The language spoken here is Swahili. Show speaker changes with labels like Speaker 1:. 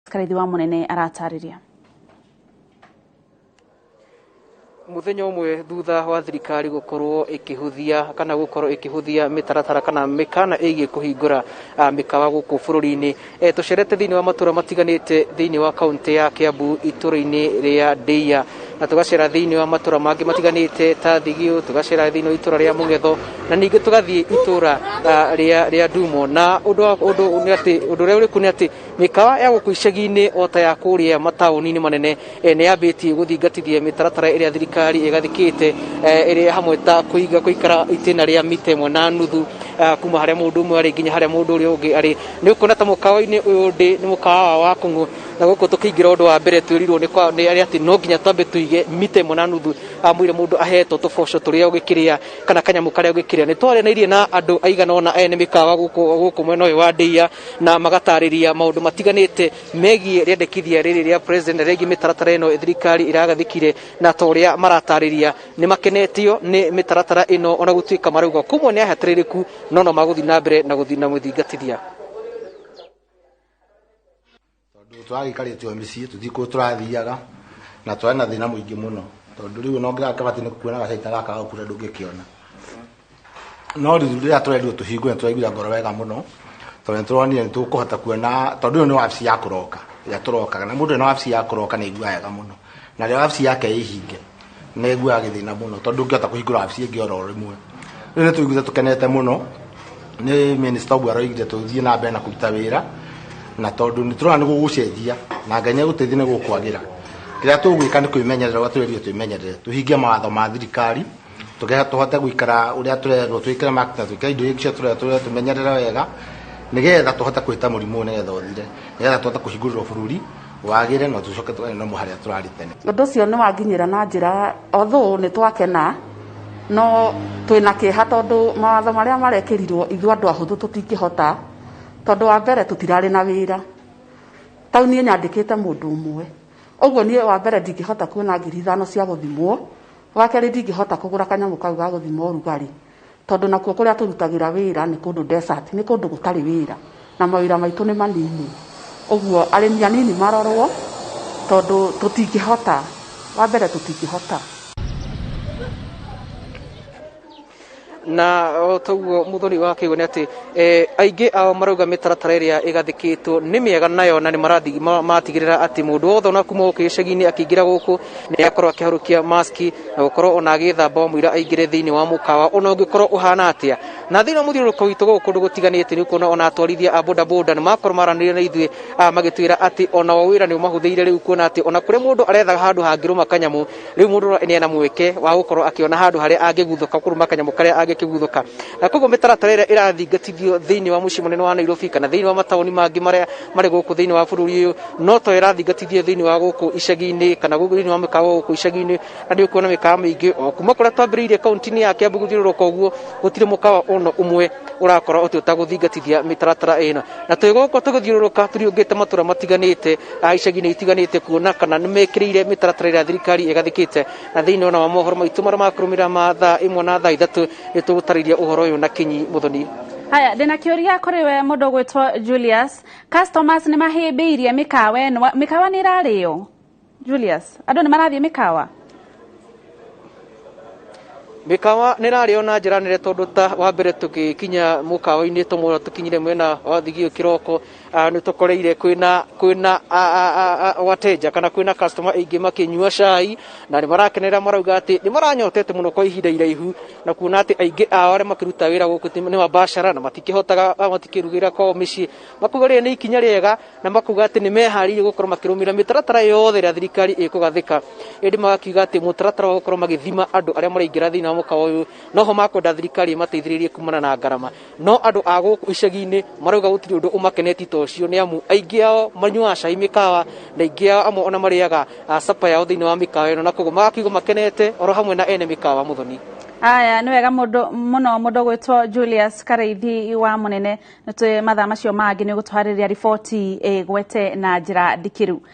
Speaker 1: Karithi wa Munene aratariria.
Speaker 2: Muthenya umwe thutha wa thirikari gukorwo ikihuthia kana gukorwo ikihuthia mitaratara kana mikana igi kuhingura mikawa guku bururi-ini tucerete thiini wa matura matiganite thiini wa kaunti ya Kiambu itura-ini ria Ndeia na tugacera thiini wa matura mangi matiganite ta Thigio tugacera thiini wa itura ria Mugetho na ningi tugathie itura ria Ndumo na undu ni ati undu ria uriku ni ati mikawa ya guku icagi-ini ota ya kuria matauni-ini manene ni yambitie guthingatithia mitaratara iria thirikari igathikite iri hamwe ta kuikara itina ria mita 1.5 kuma haria mundu umwe ari nginya haria mundu uria ungi ari ni ukona ta mukawa-ini uyu ndi ni mukawa wa Kung'u na guku tukiingira undu wa mbere twirirwo ni ari ati no nginya twambe tuige mita 1.5 mwire mundu ahetwo tuboco turia ugikiria kana kanyamu karia ugikiria ni twaraneirie na andu aigana ona ene mikawa guku mwena uyu wa Ndeia na magatariria maundu matiganite megie riendekithia riri ria president regi mitaratara ino thirikari iragathikire na toria maratariria ni makenetio ni mitaratara ino ona gutuika marauga kumwe ni ahatiririku no maguthi na mbere na guthi na muthingatithia
Speaker 3: tondu twagikaritio micii tuthiko turathiaga na twana thina muingi muno tondu riu no ngira kabati ni kuona gacaita gaka gakura ndungikiona no riria turendio tuhingue twaiguira ngoro wega muno tondu turonire ni tukuhota kuona tondu ni wabici ya kuroka ya turoka na mundu ni wabici ya kuroka ni igua wega muno na ria wabici yake ihinge ni igua githina muno tondu ngihota kuhingura wabici ingi oro rimwe riu ni tuiguire tukenete muno ni minister Obwaro igire tuthie na mbere na kuruta wira na tondu ni turona ni gugucenjia na Ngai gutethia ni gukwagira kiria tugwika ni kwimenyerera watwerio twimenyerere tuhingie mawatho ma thirikari tuhote guikara uria turerwo twikire makta twikire indo ingi cia turerwo tumenyerere wega nigetha tuhote kwita murimu nigetha uthire nigetha tuhote kuhingurira bururi wagire no tucoke twene no muharia turari tene
Speaker 4: undu ucio ni wanginyira na njira otho ni twakena no twina kiha tondu mawatho maria marekirirwo ithu andu ahuthu tutingihota tondu wa mbere tutirari na wira tau nie nyandikite mundu umwe uguo nie wa mbere ndingihota kuona 5,000 cia guthimwo wa keri ndingihota kugura kanyamu kau ga guthimwo urugari tondu nakuo kuria turutagira wira ni kundu desert ni kundu gutari wira na mawira maitu ni manini uguo arimi anini marorwo tondu tutingihota wa mbere tutingihota
Speaker 2: na toguo muthoni wa kiugo ni ati aingi ao marauga mitaratara iria igathikitwo ni miega nayo na ni marathi matigirira ati mundu wothe ona kuma gicagi-ini akiingira guku ni akorwo akiharukia maski na gukorwo ona agithamba mwira aingire thiini wa mukawa ona ungikorwo uhana atia na thiini wa muthiuruko witu guku gutiganite ni kuona ona atwarithia a boda boda ni makorwo maranire na ithui magitwira ati ona wira ni umahuthiire riu kuona ati ona kuri mundu aretha handu hangiruma kanyamu riu mundu ni ena mweke wa gukorwo akiona handu haria angiguthuka kuruma kanyamu karia kiguthuka na koguo mitaratara iria irathingatithio thiini wa mucii munene wa Nairobi kana thiini wa matauni mangi mari guku thiini wa bururi uyu no to irathingatithio thiini wa guku icagi-ini kana guku thiini wa mikawa guku icagi-ini na ndi kuona mikawa mingi o kuma kuria twambiriirie kaunti-ini ya Kiambu guthiururuka uguo gutire mukawa ono umwe urakorwo uti utaguthingatithia mitaratara ino na twiguko tuguthiururuka turiungite matura matiganite icagi-ini itiganite kuona kana ni mekirire mitaratara iria thirikari igathikite na thiini ona wa mohoro maitu maria makurumira ma thaa 1 na thaa 3 tugutariria uhoro uyu na kinyi muthoni.
Speaker 1: Haya ndina kiuria kuri we mundu gwitwo Julius customers ni mahimbiirie mikawa eno mikawa ni irario Julius andu ni marathie mikawa
Speaker 2: mikawa ni rario na njira nene tondu ta wa mbere tukikinya mukawa-ini tumwe tukinyire mwena wa Thigio kiroko ni tukoreire kwina wateja kana kwina customer aingi makinyua cai na ni marakenera marauga ati ni maranyotete muno kwa ihinda iraihu na kuona ati aingi ao aria makiruta wira guku ni mabashara na matikihotaga matikirugira kwa micii makugaria ni ikinya riega na makuga ati ni meharirie gukorwo makirumira mitaratara yothe ria thirikari ikugathika indi magakiuga ati mutaratara wa gukorwo magithima andu aria maraingira thiini wa mukawa uyu noho makwenda thirikari mateithiririe kumana na ngarama no andu a guku icagi-ini marauga gutiri undu umakeneti tocio ni amu aingi ao manyua cai mikawa na aingi ao amwe ona mariaga sapa yao thiini wa mikawa ino na koguo magakiuga makenete oro hamwe na ene mikawa muthoni.
Speaker 1: Aya ni wega mundu gwitwo Julius Karithi wa Munene na twe mathaa macio mangi ni gutwariria riboti gwete na njira ndikiru.